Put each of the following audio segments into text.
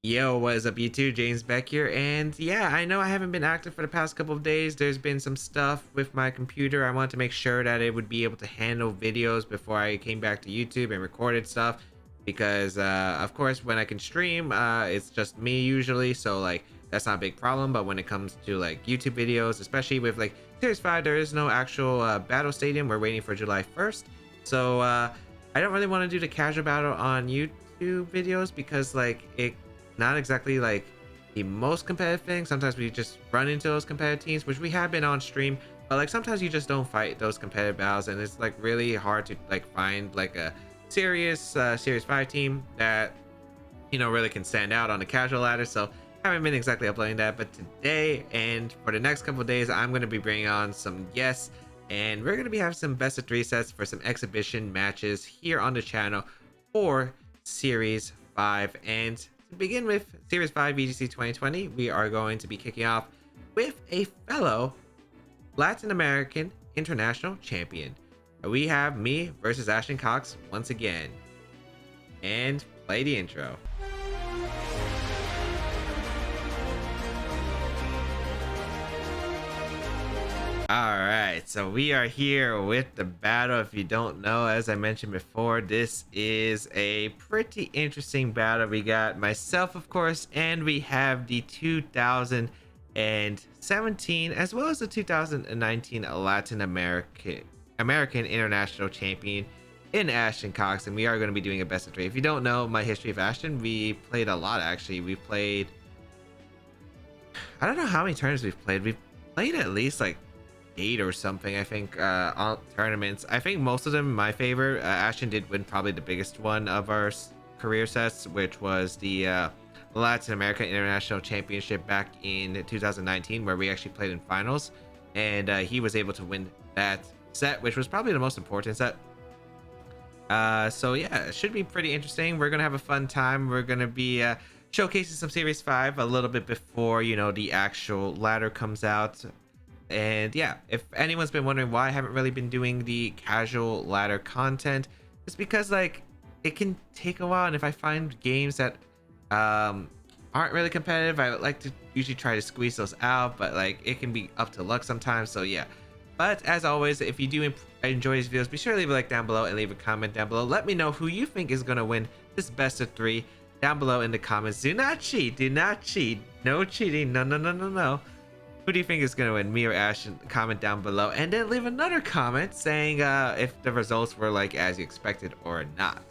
Yo, what is up YouTube? James Baek here, and yeah, I know I haven't been active for the past couple of days. There's been some stuff with my computer. I wanted to make sure that it would be able to handle videos before I came back to YouTube and recorded stuff because of course when I can stream, it's just me usually, so like that's not a big problem. But when it comes to like YouTube videos, especially with like Series 5, there is no actual battle stadium. We're waiting for July 1st, so I don't really want to do the casual battle on YouTube videos because like it not exactly like the most competitive thing. Sometimes we just run into those competitive teams, which we have been on stream, but like sometimes you just don't fight those competitive battles, and it's like really hard to like find like a serious Series 5 team that really can stand out on the casual ladder. So I haven't been exactly uploading that, but today and for the next couple of days I'm going to be bringing on some guests, and we're going to be having some best of 3 sets for some exhibition matches here on the channel for Series 5. And to begin with Series 5 VGC 2020, we are going to be kicking off with a fellow Latin American international champion. We have me versus Ashton Cox once again. And play the intro. Alright, so we are here with the battle. If you don't know, as I mentioned before, this is a pretty interesting battle. We got myself, of course, and we have the 2017 as well as the 2019 Latin American International Champion in Ashton Cox, and we are going to be doing a best of 3. If you don't know my history of Ashton, we played a lot actually. We played, I don't know how many tournaments we've played. We've played at least like 8 or something, I think, on tournaments. I think most of them my favor. Ashton did win probably the biggest one of our career sets, which was the Latin America International Championship back in 2019, where we actually played in finals, and he was able to win that set, which was probably the most important set. So yeah, it should be pretty interesting. We're gonna have a fun time. We're gonna be showcasing some Series 5 a little bit before the actual ladder comes out. And yeah, if anyone's been wondering why I haven't really been doing the casual ladder content, it's because like it can take a while, and if I find games that aren't really competitive, I would like to usually try to squeeze those out, but like it can be up to luck sometimes. So yeah, but as always, if you do enjoy these videos, be sure to leave a like down below and leave a comment down below. Let me know who you think is going to win this best of 3 down below in the comments. Do not cheat, no cheating, no. Who do you think is going to win, me or Ashton? Comment down below, and then leave another comment saying if the results were like as you expected or not.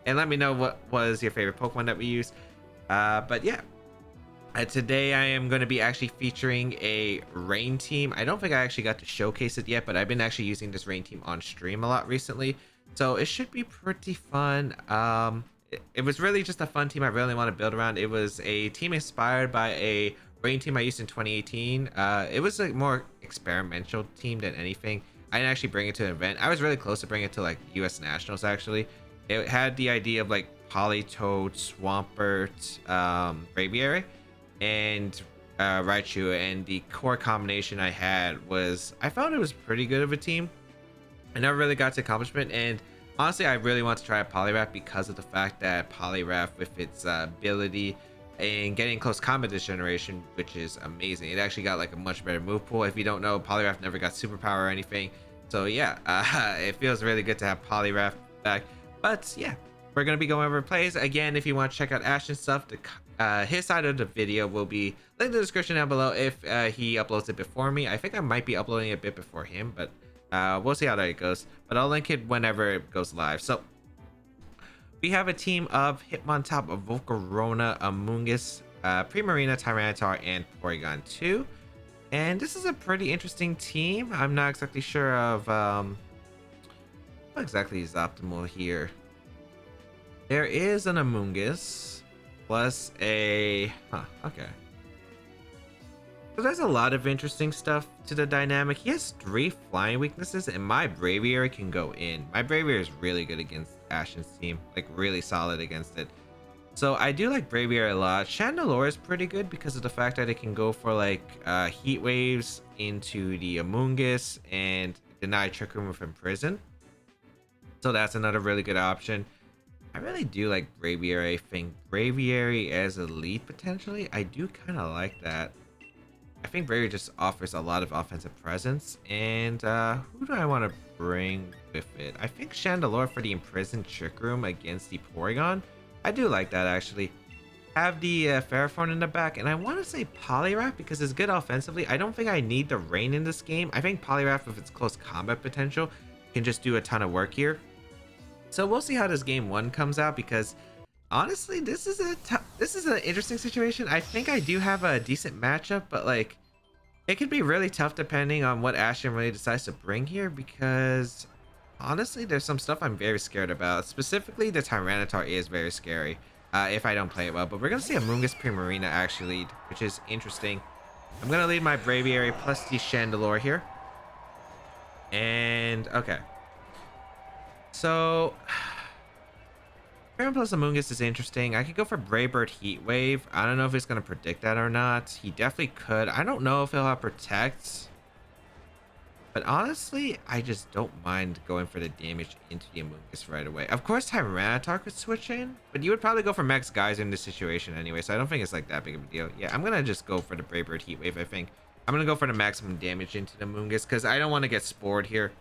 And let me know what was your favorite Pokemon that we used. But yeah, today I am going to be actually featuring a rain team. I don't think I actually got to showcase it yet, but I've been actually using this rain team on stream a lot recently, so it should be pretty fun. It was really just a fun team I really want to build around. It was a team inspired by a rain team I used in 2018. It was a more experimental team than anything. I didn't actually bring it to an event. I was really close to bringing it to like US Nationals actually. It had the idea of like Politoed, Swampert, Braviary, and Raichu, and the core combination I had was, I found it was pretty good of a team. I never really got to accomplishment, and honestly I really want to try a Poliwrath because of the fact that Poliwrath, with its ability and getting close combat this generation, which is amazing. It actually got like a much better move pool. If you don't know, Poliwrath never got superpower or anything, so yeah, it feels really good to have Poliwrath back. But yeah, we're gonna be going over plays again. If you want to check out Ashton's stuff, his side of the video will be linked in the description down below if he uploads it before me. I think I might be uploading it a bit before him, but we'll see how that goes, but I'll link it whenever it goes live. So we have a team of Hitmontop, Volcarona, Amoonguss, Primarina, Tyranitar, and Porygon 2. And this is a pretty interesting team. I'm not exactly sure of what exactly is optimal here. There is an Amoonguss plus a... okay. So there's a lot of interesting stuff to the dynamic. He has 3 flying weaknesses, and my Braviary can go in. My Braviary is really good against Ashton's team, like really solid against it. So I do like Braviary a lot. Chandelure is pretty good because of the fact that it can go for like heat waves into the Amoonguss and deny Trick Room with Imprison. So that's another really good option. I really do like Braviary. I think Braviary as a lead potentially. I do kind of like that. I think Braviary just offers a lot of offensive presence. And who do I want to bring with it? I think Chandelure for the Imprisoned Trick Room against the Porygon. I do like that actually. Have the Ferrothorn in the back, and I want to say Poliwrath because it's good offensively. I don't think I need the rain in this game. I think Poliwrath with its close combat potential can just do a ton of work here. So we'll see how this game one comes out because honestly, this is an interesting situation. I think I do have a decent matchup, but like it could be really tough depending on what Ashton really decides to bring here because honestly, there's some stuff I'm very scared about. Specifically, the Tyranitar is very scary if I don't play it well. But we're going to see Amoonguss Primarina actually lead, which is interesting. I'm going to lead my Braviary plus the Chandelure here. And, okay. So, Baron plus Amoonguss is interesting. I could go for Brave Bird Heat Wave. I don't know if it's going to predict that or not. He definitely could. I don't know if he'll have Protect. But honestly, I just don't mind going for the damage into the Amoonguss right away. Of course, Tyranitar could switch in, but you would probably go for Max Geyser in this situation anyway, so I don't think it's like that big of a deal. Yeah, I'm going to just go for the Brave Bird Heat Wave, I think. I'm going to go for the maximum damage into the Amoonguss because I don't want to get spored here.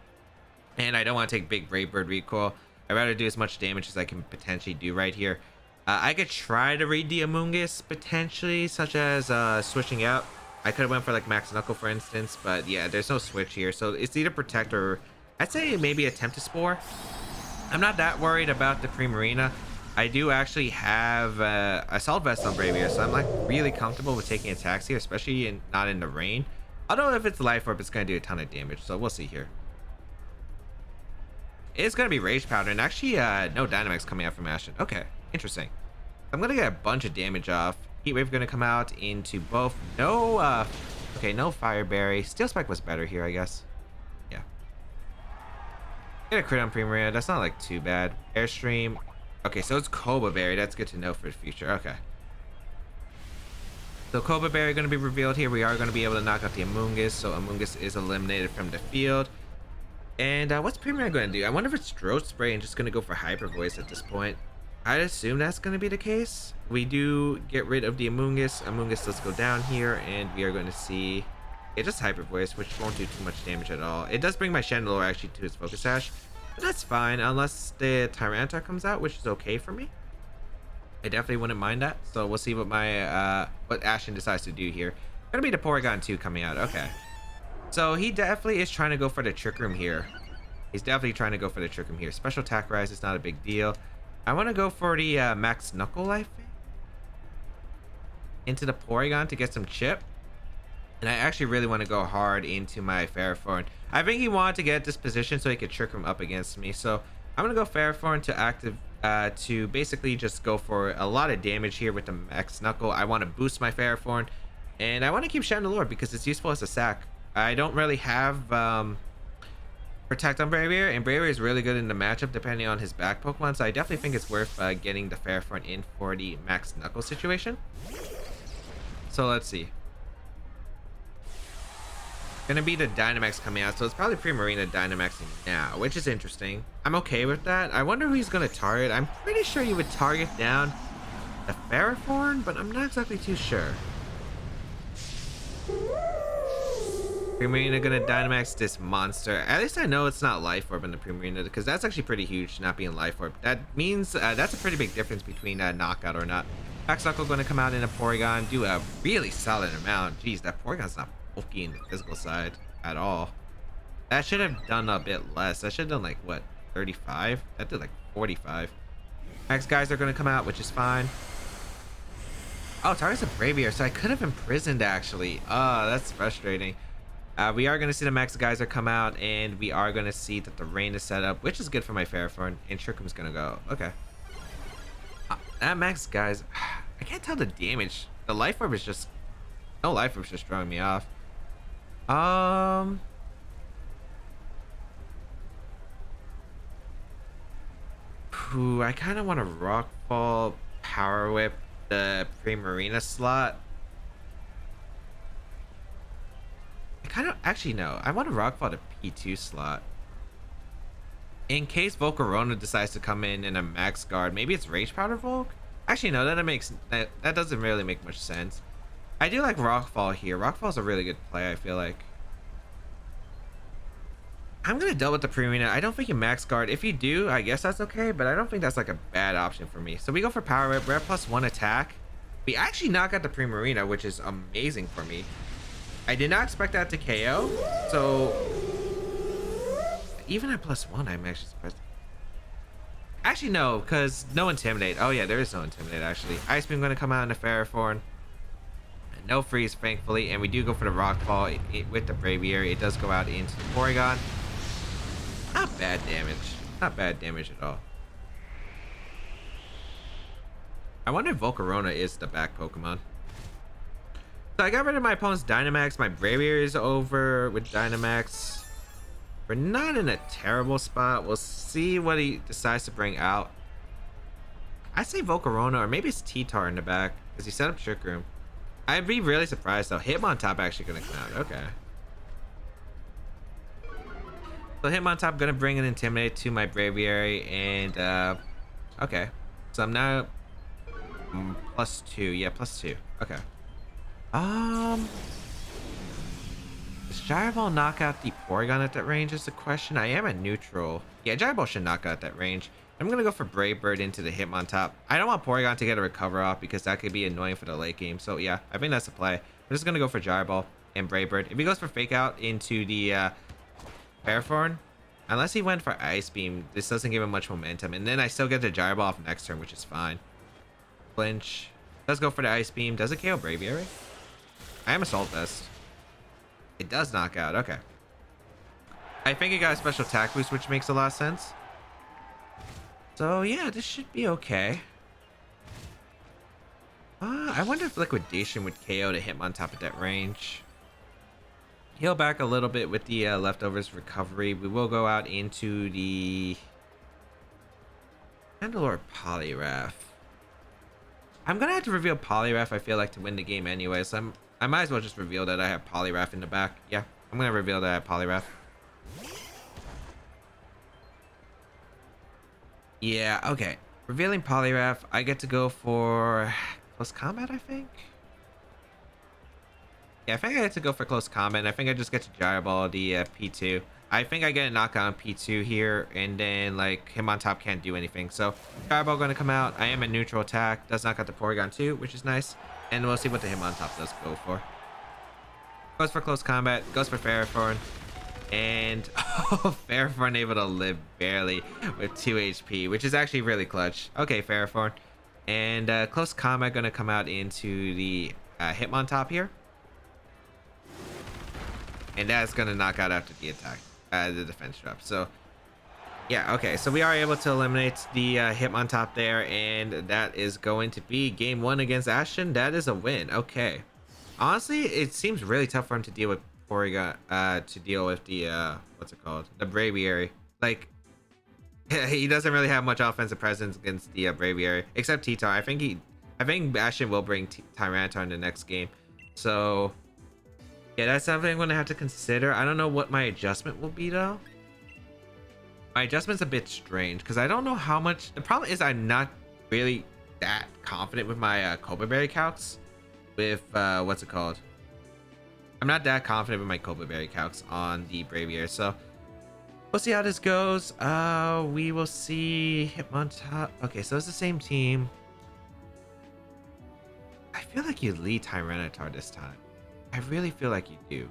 And I don't want to take big Brave Bird recoil. I'd rather do as much damage as I can potentially do right here. I could try to read the Amoonguss potentially, such as switching out. I could have went for like Max Knuckle, for instance, but yeah, there's no switch here. So it's either Protect or I'd say maybe attempt to Spore. I'm not that worried about the Primarina. I do actually have a Assault Vest on Braviary, so I'm like really comfortable with taking attacks here, especially not in the rain. Although if it's Life Orb, it's going to do a ton of damage, so we'll see here. It's going to be Rage Powder, and actually no Dynamax coming out from Ashton. Okay, interesting. I'm going to get a bunch of damage off. Heat Wave going to come out into both. No, okay, no Fire Berry. Steel Spike was better here, I guess. Yeah. Get a crit on Primarina. That's not like too bad. Airstream. Okay, so it's Cobra Berry. That's good to know for the future. Okay. So Cobra Berry going to be revealed here. We are going to be able to knock out the Amoonguss. So Amoonguss is eliminated from the field. And what's Primarina going to do? I wonder if it's Throat Spray and just going to go for Hyper Voice at this point. I'd assume that's going to be the case. We do get rid of the Amoonguss. Amoonguss does go down here, and we are going to see it just Hyper Voice, which won't do too much damage at all. It does bring my Chandelure actually to its Focus Sash, but that's fine unless the Tyranitar comes out, which is okay for me. I definitely wouldn't mind that. So we'll see what my what Ashton decides to do here. Gonna be the Porygon 2 coming out. Okay. So he definitely is trying to go for the Trick Room here. He's definitely trying to go for the Trick Room here. Special Attack Rise is not a big deal. I want to go for the Max Knuckle, I think, into the Porygon to get some chip. And I actually really want to go hard into my Ferrothorn. I think he wanted to get this position so he could Trick Room up against me. So I'm going to go Ferrothorn to basically just go for a lot of damage here with the Max Knuckle. I want to boost my Ferrothorn. And I want to keep Chandelure because it's useful as a sack. I don't really have Protect on Braviary, and Braviary is really good in the matchup depending on his back Pokemon, so I definitely think it's worth getting the Ferrothorn in for the Max Knuckle situation. So let's see. Gonna be the Dynamax coming out, so it's probably Primarina Dynamaxing now, which is interesting. I'm okay with that. I wonder who he's gonna target. I'm pretty sure he would target down the Ferrothorn, but I'm not exactly too sure. Primarina gonna Dynamax this monster. At least I know it's not Life Orb in the Primarina, because that's actually pretty huge not being Life Orb. That means that's a pretty big difference between knockout or not. Max Knuckle gonna come out in a Porygon, do a really solid amount. Jeez, that Porygon's not bulky in the physical side at all. That should have done a bit less. That should have done like what, 35? That did like 45. Max Geyser are gonna come out, which is fine. Oh, target's a Braviary, so I could have imprisoned actually. Oh, that's frustrating. We are going to see the Max Geyser come out, and we are going to see that the rain is set up, which is good for my Ferrothorn, and Trick Room's going to go. Okay. That Max Geyser, I can't tell the damage. The Life Orb is just, no Life Orb's just throwing me off. I kind of want to Rock Fall, Power Whip the Primarina slot. Actually no, I want to Rockfall the P2 slot In case Volcarona decides to come in a max guard, maybe it's Rage Powder Volk? Actually, no, that doesn't really make much sense. I do like Rockfall here. Rockfall's a really good play, I feel like. I'm gonna double with the Primarina. I don't think you max guard. If you do, I guess that's okay, but I don't think that's like a bad option for me. So we go for Power Whip. We're at +1 attack. We actually knock out the Primarina, which is amazing for me. I did not expect that to KO. So even at +1, I'm actually surprised. Actually, no, because no Intimidate. Oh yeah, there is no Intimidate actually. Ice Beam gonna come out into Ferrothorn. No freeze, thankfully, and we do go for the Rockfall with the Braviary. It does go out into the Porygon. Not bad damage. Not bad damage at all. I wonder if Volcarona is the back Pokemon. So I got rid of my opponent's Dynamax. My Braviary is over with Dynamax. We're not in a terrible spot. We'll see what he decides to bring out. I say Volcarona, or maybe it's T-Tar in the back, because he set up Trick Room. I'd be really surprised though. Hitmontop actually gonna come out. Okay. So Hitmontop gonna bring an Intimidate to my Braviary, and okay. So I'm now +2. Yeah, +2. Okay. Does Gyro Ball knock out the Porygon at that range is the question. I am at neutral. Yeah, Gyro Ball should knock out that range. I'm gonna go for Brave Bird into the Hitmontop. I don't want Porygon to get a recover off because that could be annoying for the late game. So yeah, I think that's the play. I'm just gonna go for Gyro Ball and Brave Bird. If he goes for Fake Out into the Ferrothorn, unless he went for Ice Beam, this doesn't give him much momentum. And then I still get the Gyro Ball off next turn, which is fine. Flinch. Does go for the Ice Beam. Does it KO Braviary? I am Assault Vest. It does knock out. Okay. I think it got a special attack boost, which makes a lot of sense. So yeah, this should be okay. I wonder if Liquidation would KO to Hitmontop at that range. Heal back a little bit with the Leftovers recovery. We will go out into the Chandelure Poliwrath. I'm gonna have to reveal Poliwrath, I feel like, to win the game anyway, so I might as well just reveal that I have Poliwrath in the back. Yeah, I'm gonna reveal that I have Poliwrath. Yeah, okay. Revealing Poliwrath, I get to go for close combat, I think. Yeah, I think I get to go for close combat. I think I just get to Gyro Ball the P2. I think I get a knockout on P2 here, and then like Hitmontop can't do anything. So Gyro Ball gonna come out. I am a neutral attack. Does knock out the Porygon too, which is nice. And we'll see what the Hitmontop does go for. Goes for close combat. Goes for Ferrothorn. And oh, Ferrothorn able to live barely with 2 HP, which is actually really clutch. Okay, Ferrothorn. And close combat gonna come out into the Hitmontop here. And that's gonna knock out after the attack, the defense drop. So yeah, okay, so we are able to eliminate the Hitmontop there, and that is going to be game 1 against Ashton. That is a win. Okay, honestly, it seems really tough for him to deal with Porygon, to deal with the what's it called, the Braviary. Like he doesn't really have much offensive presence against the Braviary, except T-Tar. I think Ashton will bring Tyranitar in the next game. So yeah, that's something I'm gonna have to consider. I don't know what my adjustment will be though. My adjustment's a bit strange because I don't know how much. The problem is I'm not really that confident with my Cobra Berry calcs. With what's it called? I'm not that confident with my Cobra Berry calcs on the Braviary, so we'll see how this goes. We will see Hitmontop. Okay, so it's the same team. I feel like you lead Tyranitar this time. I really feel like you do.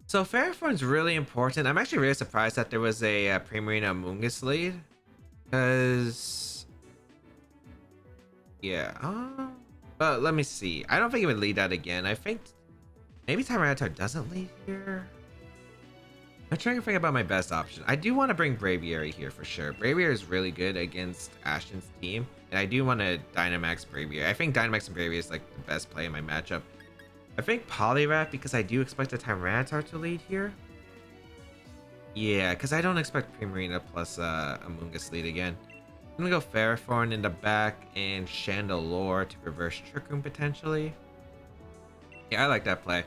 So Ferrothorn's really important. I'm actually really surprised that there was a Primarina Amoonguss lead. Because yeah, but let me see. I don't think it would lead that again. I think maybe Tyranitar doesn't lead here. I'm trying to think about my best option. I do want to bring Braviary here for sure. Braviary is really good against Ashton's team, and I do want to Dynamax Braviary. I think Dynamax and Braviary is like the best play in my matchup. I think Poliwrath, because I do expect the Tyranitar to lead here. Yeah, because I don't expect Primarina plus Amoonguss lead again. I'm gonna go Ferrothorn in the back and Chandelure to reverse Trick Room potentially. Yeah, I like that play.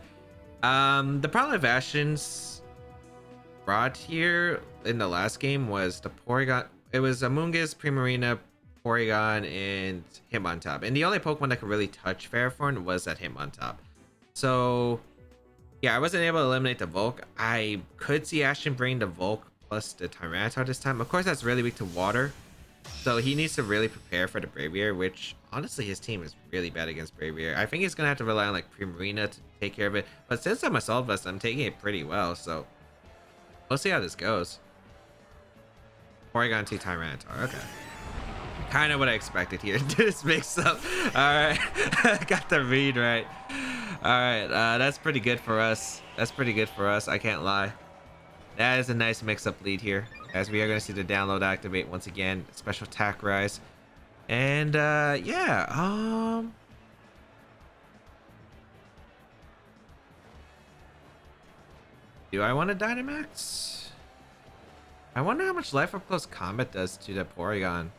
The problem with Ashton's brought here in the last game was the Porygon. It was Amoonguss, Primarina, Porygon, and Hitmontop. And the only Pokemon that could really touch Ferrothorn was that Hitmontop. So, yeah, I wasn't able to eliminate the Volk. I could see Ashton bring the Volk plus the Tyranitar this time. Of course, that's really weak to water. So he needs to really prepare for the Braviary, which honestly his team is really bad against Braviary. I think he's gonna have to rely on like Primarina to take care of it. But since I'm a Assault I'm taking it pretty well. So we'll see how this goes. Porygon to Tyranitar. Okay. Kind of what I expected here. This mix up. All right. Got the read right. All right. That's pretty good for us. That's pretty good for us. I can't lie. That is a nice mix-up lead here, as we are going to see the download activate once again. Special attack rise. And, yeah. Do I want a Dynamax? I wonder how much Life Up Close Combat does to the Porygon.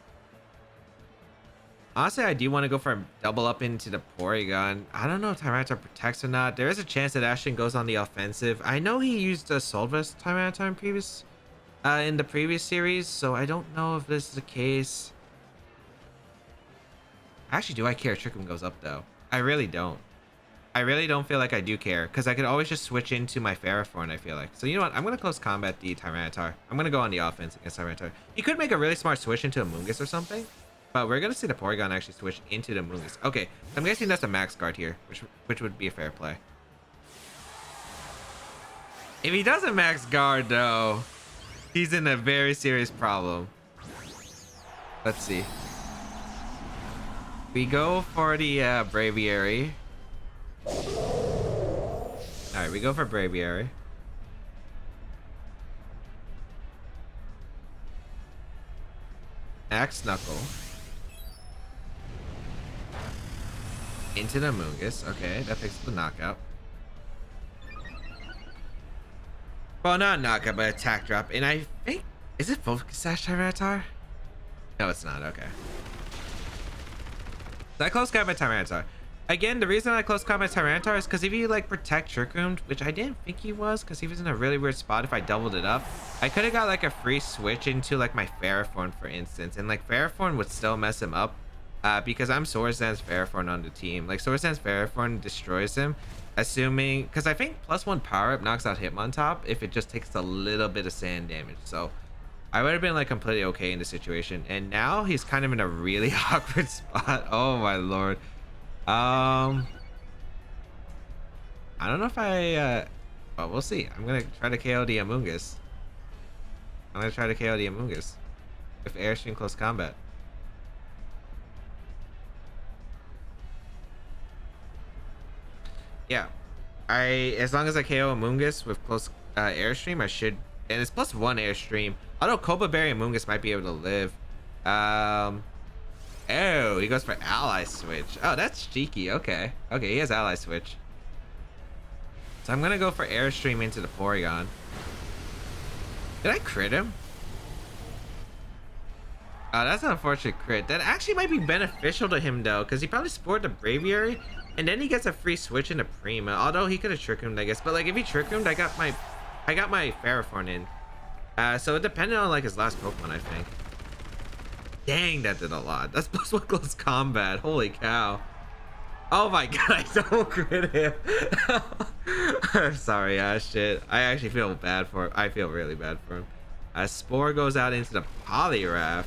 Honestly, I do want to go for a double up into the Porygon. I don't know if Tyranitar protects or not. There is a chance that Ashton goes on the offensive. I know he used a Solvest Tyranitar in the previous series, so I don't know if this is the case. Actually, do I care if Trick Room goes up, though? I really don't. I really don't feel like I do care, because I could always just switch into my Ferrothorn, I feel like. So, you know what? I'm going to close combat the Tyranitar. I'm going to go on the offense against Tyranitar. You could make a really smart switch into Amoonguss or something. But we're going to see the Porygon actually switch into the Amoonguss. Okay, I'm guessing that's a max guard here, which would be a fair play. If he doesn't max guard, though, he's in a very serious problem. Let's see. We go for the Braviary. Alright, we go for Braviary. Axe Knuckle. Into the Amoonguss. Okay, that fixes the knockout. Well, not knockout, but attack drop. And I think... Is it Focus Sash Tyranitar? No, it's not. Okay. So I close combat Tyranitar. Again, the reason I close combat Tyranitar is because if you like protect Trick Room, which I didn't think he was, because he was in a really weird spot if I doubled it up, I could have got like a free switch into like my Ferrothorn, for instance, and like Ferrothorn would still mess him up, because I'm Swords Dance Ferrothorn on the team. Like Swords Dance Ferrothorn destroys him, assuming, because I think +1 power up knocks out Hitmontop if it just takes a little bit of sand damage. So I would have been like completely okay in the situation, and now he's kind of in a really awkward spot. Oh my lord. I don't know if well, we'll see. I'm gonna try to KO the Amoonguss. I'm gonna try to KO the Amoonguss with Airstream close combat. Yeah, as long as I KO Amoonguss with close Airstream, I should, and it's +1 Airstream. Although Cobra Berry Amoonguss might be able to live. Oh, he goes for Ally Switch. Oh, that's cheeky. Okay. Okay, he has Ally Switch. So I'm gonna go for Airstream into the Porygon. Did I crit him? Oh, that's an unfortunate crit. That actually might be beneficial to him though, because he probably spored the Braviary, and then he gets a free switch into Prima. Although he could have Trick Roomed, I guess. But like if he Trick Roomed, I got my Ferrothorn in. So it depended on like his last Pokemon, I think. Dang, that did a lot. That's +1 close combat. Holy cow. Oh my god, I don't crit him. I'm sorry, shit. I actually feel bad for him. I feel really bad for him. Spore goes out into the Poliwrath.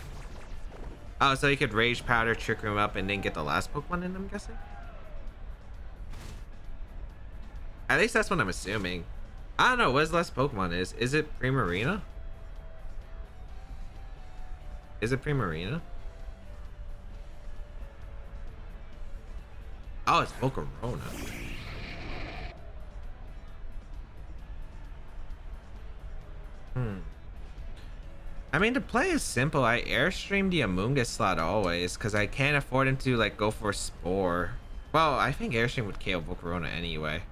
Oh, so he could Rage Powder, Trick Room up, and then get the last Pokemon in, I'm guessing? At least that's what I'm assuming. I don't know what his last Pokemon is. Is it Primarina? Is it Primarina? Oh, it's Volcarona. I mean, the play is simple. I Airstream the Amoonguss slot always, because I can't afford him to like go for Spore. Well, I think Airstream would KO Volcarona anyway.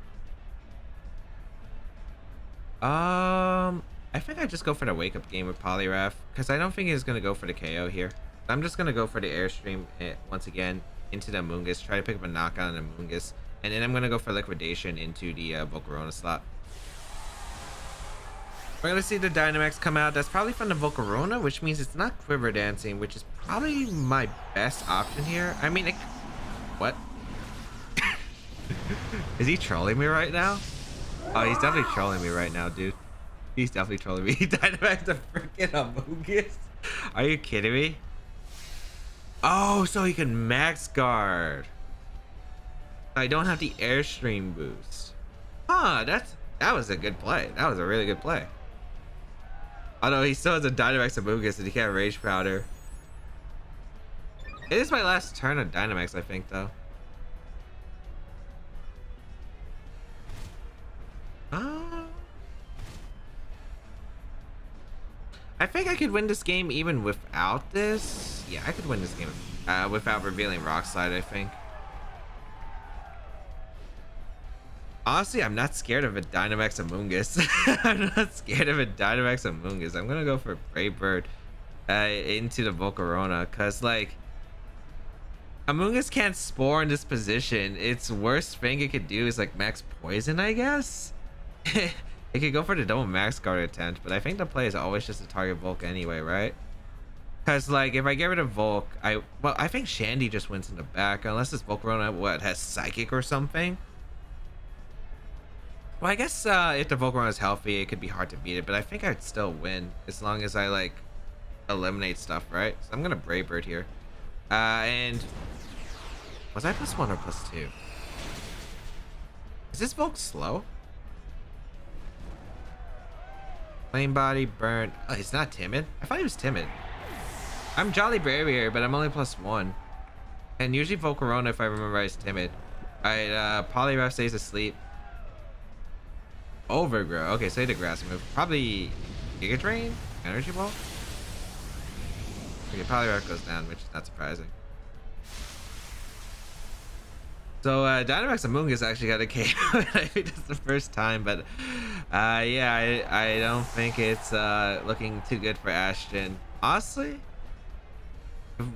I think I just go for the wake up game with Poliwrath, because I don't think he's gonna go for the KO here. I'm just gonna go for the Airstream once again into the Amoonguss, try to pick up a knockout on the Amoonguss. And then I'm gonna go for liquidation into the Volcarona slot. We're gonna see the Dynamax come out. That's probably from the Volcarona, which means it's not Quiver Dancing, which is probably my best option here. I mean, what? Is he trolling me right now? Oh, he's definitely trolling me right now, dude. He's definitely trolling me. He Dynamaxed the freaking Amoonguss. Are you kidding me? Oh, so he can max guard. I don't have the Airstream boost. Huh, that was a good play. That was a really good play. Although he still has a Dynamax Amoonguss and he can't Rage Powder. It is my last turn of Dynamax, I think, though. I think I could win this game even without this. Yeah, I could win this game without revealing Rock Slide, I think. Honestly, I'm not scared of a Dynamax Amoonguss. I'm not scared of a Dynamax Amoonguss. I'm gonna go for Brave Bird into the Volcarona, cause like Amoonguss can't spore in this position. Its worst thing it could do is like max poison, I guess. It could go for the double max guard attempt, but I think the play is always just to target Volk anyway, right? Because like if I get rid of Volk, I think Shandy just wins in the back unless this Volcarona has Psychic or something. Well, I guess if the Volcarona is healthy, it could be hard to beat it, but I think I'd still win as long as I like eliminate stuff, right? So I'm gonna Brave Bird here. And was I +1 or +2? Is this Volk slow? Flame Body, Burn. Oh, he's not timid. I thought he was timid. I'm Jolly Barrier, but I'm only +1. And usually Volcarona, if I remember right, is timid. Alright, Poliwrath stays asleep. Overgrow. Okay, say the grass move. Probably Giga Drain? Energy Ball? Okay, Poliwrath goes down, which is not surprising. So Dynamax Amoonguss actually got a KO. I think that's the first time, but yeah, I don't think it's looking too good for Ashton. Honestly,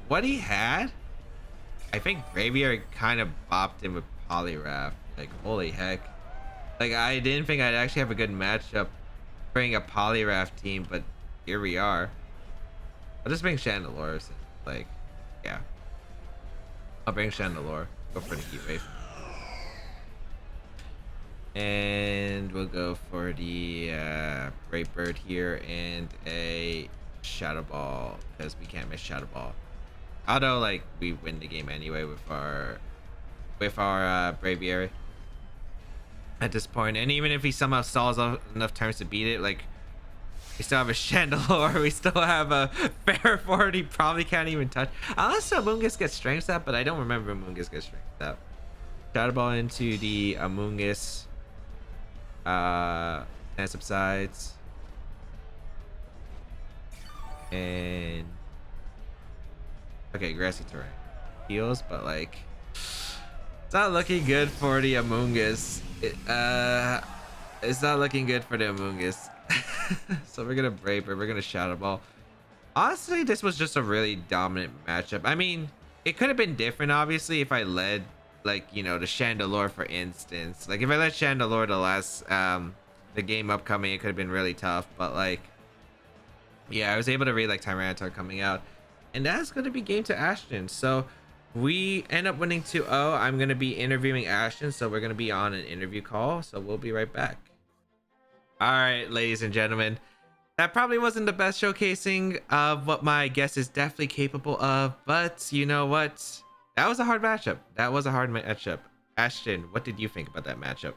what he had, I think Braviary kind of bopped him with Poliwrath. Like, holy heck. Like, I didn't think I'd actually have a good matchup bring a Poliwrath team, but here we are. I'll just bring Chandelure. So, like, yeah. I'll bring Chandelure. Go for the Heat Wave. And we'll go for the Brave Bird here and a Shadow Ball because we can't miss Shadow Ball. Although, like, we win the game anyway with our Braviary at this point. And even if he somehow stalls enough turns to beat it, like, we still have a Chandelure, we still have a Ferrothorn he probably can't even touch. Unless Amoonguss gets Strength Up, but I don't remember Amoonguss gets Strength Up. Shadow Ball into the Amoonguss. And subsides. And okay, Grassy Terrain. Heals, but like it's not looking good for the Amoonguss. It's not looking good for the Amoonguss. So we're gonna Brave Bird, we're gonna Shadow Ball. Honestly, this was just a really dominant matchup. I mean, it could have been different, obviously, if I led, like, you know, the Chandelure, for instance. Like, if I led Chandelure the game upcoming, it could have been really tough. But, like, yeah, I was able to read, like, Tyranitar coming out. And that's going to be game to Ashton. So we end up winning 2-0. I'm going to be interviewing Ashton, so we're going to be on an interview call. So we'll be right back. All right, ladies and gentlemen, that probably wasn't the best showcasing of what my guest is definitely capable of, but you know what? That was a hard matchup. That was a hard matchup. Ashton, what did you think about that matchup?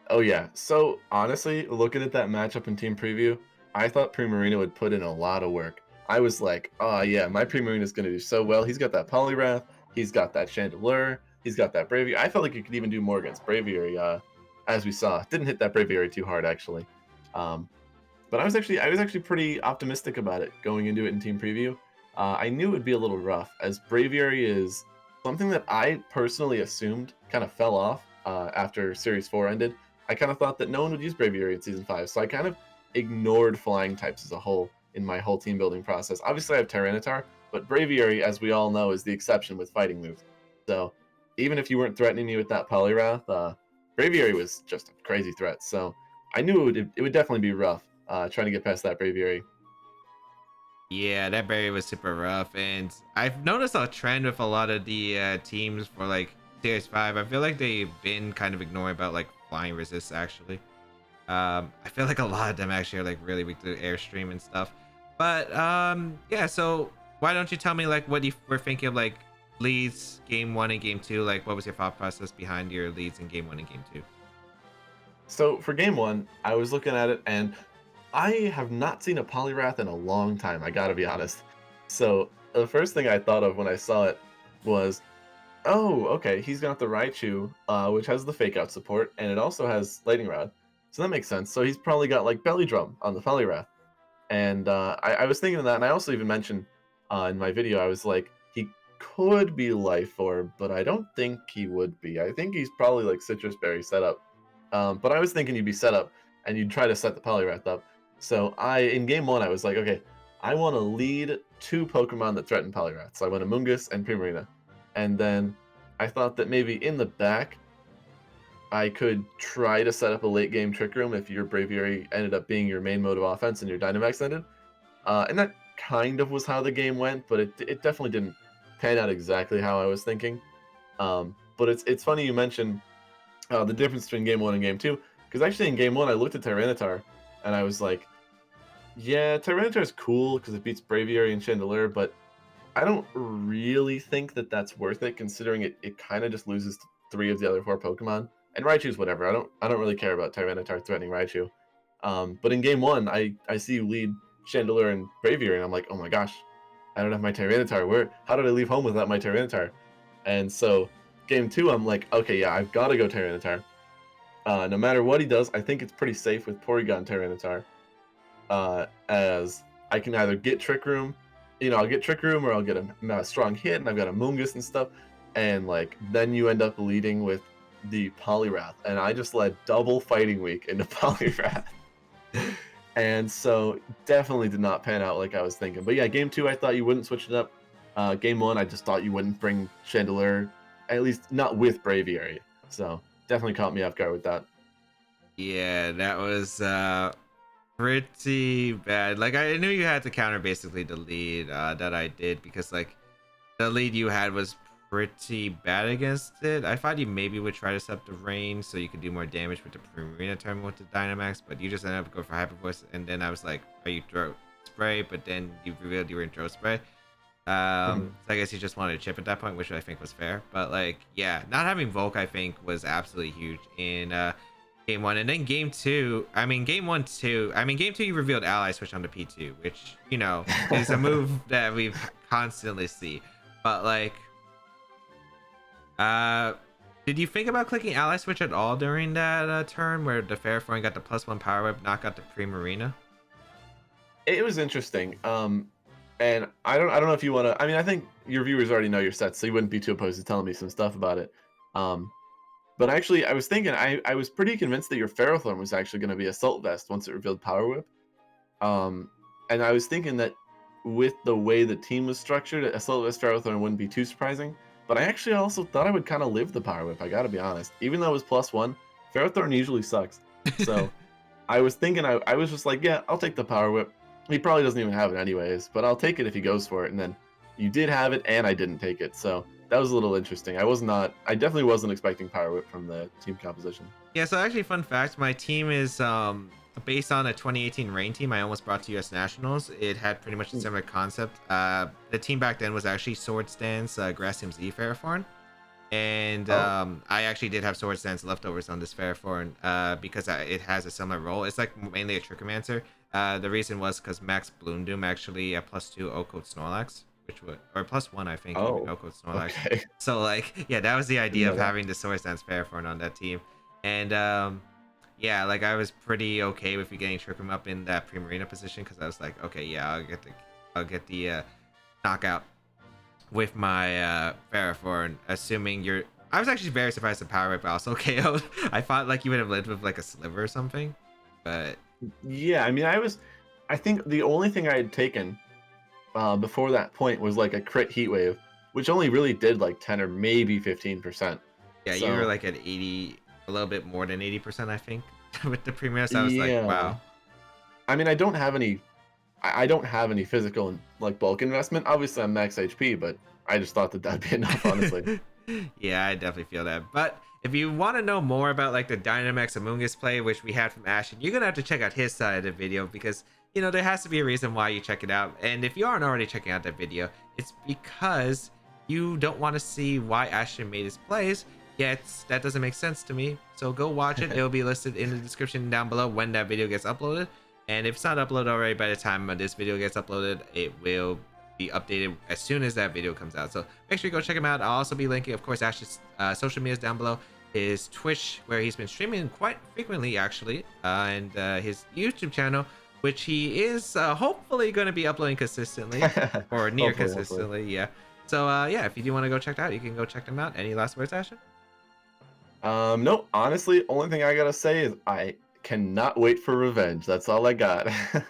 Oh yeah, so honestly, looking at that matchup in team preview, I thought Primarina would put in a lot of work. I was like, oh yeah, my Primarina is going to do so well. He's got that Poliwrath, he's got that Chandelure, he's got that Braviary. I felt like he could even do more against Braviary, as we saw. Didn't hit that Braviary too hard, actually. But I was actually pretty optimistic about it going into it in team preview. I knew it would be a little rough, as Braviary is something that I personally assumed kind of fell off after Series 4 ended. I kind of thought that no one would use Braviary in Season 5, so I kind of ignored flying types as a whole in my whole team building process. Obviously, I have Tyranitar, but Braviary, as we all know, is the exception with fighting moves. So even if you weren't threatening me with that Poliwrath, Braviary was just a crazy threat. So I knew it would definitely be rough trying to get past that Braviary. Yeah, that berry was super rough, and I've noticed a trend with a lot of the teams for like Series 5. I feel like they've been kind of ignoring about like flying resist actually. I feel like a lot of them actually are like really weak to airstream and stuff. But yeah, so why don't you tell me like what you were thinking of like leads game 1 and game 2? Like what was your thought process behind your leads in game 1 and game 2? So for game one, I was looking at it, and I have not seen a Poliwrath in a long time. I gotta be honest. So the first thing I thought of when I saw it was, oh, okay, he's got the Raichu, which has the Fake Out support, and it also has Lightning Rod. So that makes sense. So he's probably got like Belly Drum on the Poliwrath. And I was thinking of that, and I also even mentioned in my video, I was like, he could be Life Orb, but I don't think he would be. I think he's probably like Citrus Berry setup. But I was thinking you'd be set up, and you'd try to set the Poliwrath up. So in game one, I was like, okay, I want to lead two Pokemon that threaten Poliwrath. So I went Amoonguss and Primarina. And then I thought that maybe in the back, I could try to set up a late game Trick Room if your Braviary ended up being your main mode of offense and your Dynamax ended. And that kind of was how the game went, but it definitely didn't pan out exactly how I was thinking. But it's funny you mentioned the difference between game one and game two, because actually in game one I looked at Tyranitar and I was like, yeah, Tyranitar is cool because it beats Braviary and Chandelure, but I don't really think that that's worth it, considering it kind of just loses three of the other four Pokemon. And Raichu's whatever. I don't really care about Tyranitar threatening Raichu. But in game one, I see you lead Chandelure and Braviary, and I'm like, oh my gosh, I don't have my Tyranitar. How did I leave home without my Tyranitar? And so game two, I'm like, okay, yeah, I've got to go Tyranitar. No matter what he does, I think it's pretty safe with Porygon Tyranitar. As I can either get Trick Room, I'll get Trick Room, or I'll get a strong hit, and I've got a Amoonguss and stuff, and like then you end up leading with the Poliwrath, and I just led double Fighting Week into Poliwrath, and so definitely did not pan out like I was thinking. But yeah, game two, I thought you wouldn't switch it up. Game one, I just thought you wouldn't bring Chandelure, at least not with Braviary. So definitely caught me off guard with that. Yeah, that was pretty bad. Like I knew you had to counter basically the lead that I did, because like the lead you had was pretty bad against it. I thought you maybe would try to set up the rain so you could do more damage with the Primarina turn with the Dynamax, but you just ended up going for Hyper Voice, and then I was like, are you throw spray? But then you revealed you were in throw spray. So I guess you just wanted to chip at that point, which I think was fair. But like, yeah, not having Volk I think was absolutely huge in game one. And then game two, game two you revealed Ally Switch on the P2, which is a move that we constantly see. But like, did you think about clicking Ally Switch at all during that turn where the Ferrothorn got the +1 Power Whip, knock out the Primarina? It was interesting. And I don't know if you want to. I mean, I think your viewers already know your sets, so you wouldn't be too opposed to telling me some stuff about it. But actually, I was thinking, I was pretty convinced that your Ferrothorn was actually going to be Assault Vest once it revealed Power Whip. And I was thinking that with the way the team was structured, Assault Vest Ferrothorn wouldn't be too surprising. But I actually also thought I would kind of live the Power Whip, I gotta be honest. Even though it was +1, Ferrothorn usually sucks. So I was thinking, I was just like, yeah, I'll take the Power Whip. He probably doesn't even have it anyways, but I'll take it if he goes for it. And then you did have it, and I didn't take it. So that was a little interesting. I definitely wasn't expecting Power Whip from the team composition. Yeah, so actually, fun fact, my team is based on a 2018 Rain team I almost brought to US Nationals. It had pretty much a similar concept. The team back then was actually Swords Dance, Grassium Z Ferrothorn. And I actually did have Swords Dance leftovers on this Ferrothorn because it has a similar role. It's like mainly a Trickomancer. The reason was because Max Bloom Doom actually +2 O-Code Snorlax, which would, or +1 I think, O-Code Snorlax. Okay. So like, yeah, that was the idea of having the Swords Dance Ferrothorn on that team. And yeah, like I was pretty okay with you getting Trick Room up in that Primarina position, because I was like, okay, yeah, I'll get the knockout with my Ferrothorn, assuming you're. I was actually very surprised the Power Whip also KO'd. I thought like you would have lived with like a Sliver or something, but yeah, I mean, I think the only thing I had taken before that point was like a crit Heat Wave, which only really did like 10 or maybe 15%. Yeah, you were So like at 80, a little bit more than 80%, I think, with the premiere. So I was like, yeah, wow. I mean, I don't have any physical like bulk investment. Obviously, I'm max HP, but I just thought that that'd be enough, honestly. Yeah, I definitely feel that. But if you want to know more about like the Dynamax Amoonguss play, which we had from Ashton, you're gonna have to check out his side of the video because there has to be a reason why you check it out. And if you aren't already checking out that video, it's because you don't want to see why Ashton made his plays. Yet that doesn't make sense to me. So go watch it. It'll be listed in the description down below when that video gets uploaded. And if it's not uploaded already by the time this video gets uploaded, it will be updated as soon as that video comes out. So make sure you go check him out. I'll also be linking, of course, Ash's social medias down below. His Twitch, where he's been streaming quite frequently, actually, and his YouTube channel, which he is hopefully going to be uploading consistently or near consistently. Yeah. So yeah, if you do want to go check it out, you can go check them out. Any last words, Ashton? No, honestly, only thing I gotta say is I cannot wait for revenge. That's all I got.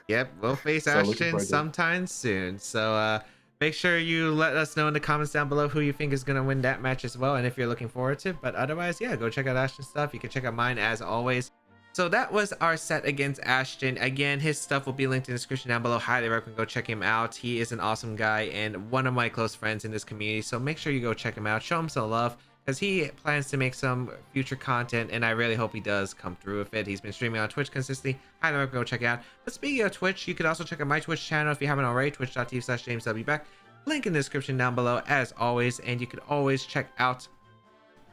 Yep, we'll face So looking Ashton forward to it. sometime soon. So make sure you let us know in the comments down below who you think is going to win that match as well, and if you're looking forward to it. But otherwise, yeah, go check out Ashton's stuff. You can check out mine as always. So that was our set against Ashton. Again, his stuff will be linked in the description down below. Highly recommend go check him out. He is an awesome guy and one of my close friends in this community. So make sure you go check him out. Show him some love, because he plans to make some future content, and I really hope he does come through with it. He's been streaming on Twitch consistently. Highly recommend go check it out. But speaking of Twitch, you can also check out my Twitch channel if you haven't already, twitch.tv/JamesWBaek. Link in the description down below as always, and you can always check out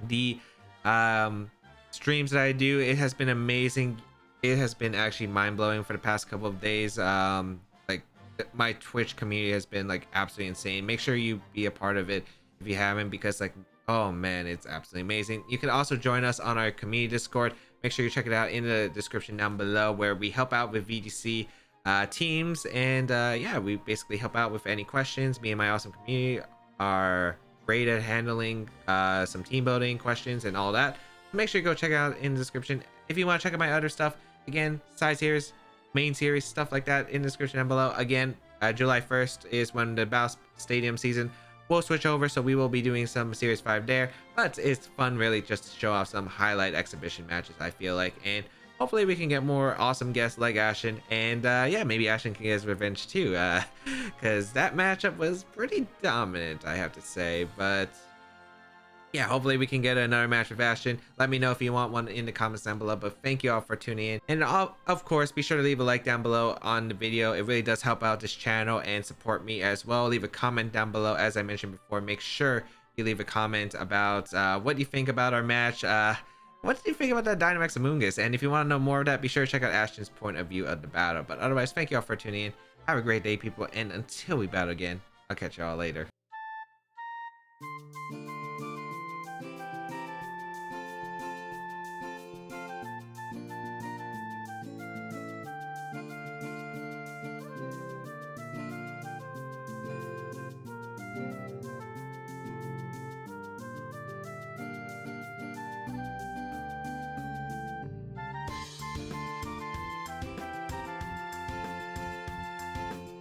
the streams that I do. It has been amazing. It has been actually mind-blowing for the past couple of days. Like my Twitch community has been like absolutely insane. Make sure you be a part of it if you haven't, because like, oh man, it's absolutely amazing. You can also join us on our community Discord. Make sure you check it out in the description down below, where we help out with VGC teams, and yeah, we basically help out with any questions. Me and my awesome community are great at handling some team building questions and all that. Make sure you go check it out in the description. If you want to check out my other stuff, again, side series, main series, stuff like that, in the description down below. Again, July 1st is when the Battle Stadium season will switch over, so we will be doing some Series 5 there. But it's fun really just to show off some highlight exhibition matches, I feel like, and hopefully we can get more awesome guests like Ashton, and yeah, maybe Ashton can get his revenge too, because that matchup was pretty dominant, I have to say. But yeah, hopefully we can get another match with Ashton. Let me know if you want one in the comments down below. But thank you all for tuning in, and of course, be sure to leave a like down below on the video. It really does help out this channel and support me as well. Leave a comment down below, as I mentioned before. Make sure you leave a comment about what you think about our match. What do you think about that Dynamax Amoonguss? And if you want to know more of that, be sure to check out Ashton's point of view of the battle. But otherwise, thank you all for tuning in. Have a great day, people, and until we battle again, I'll catch you all later.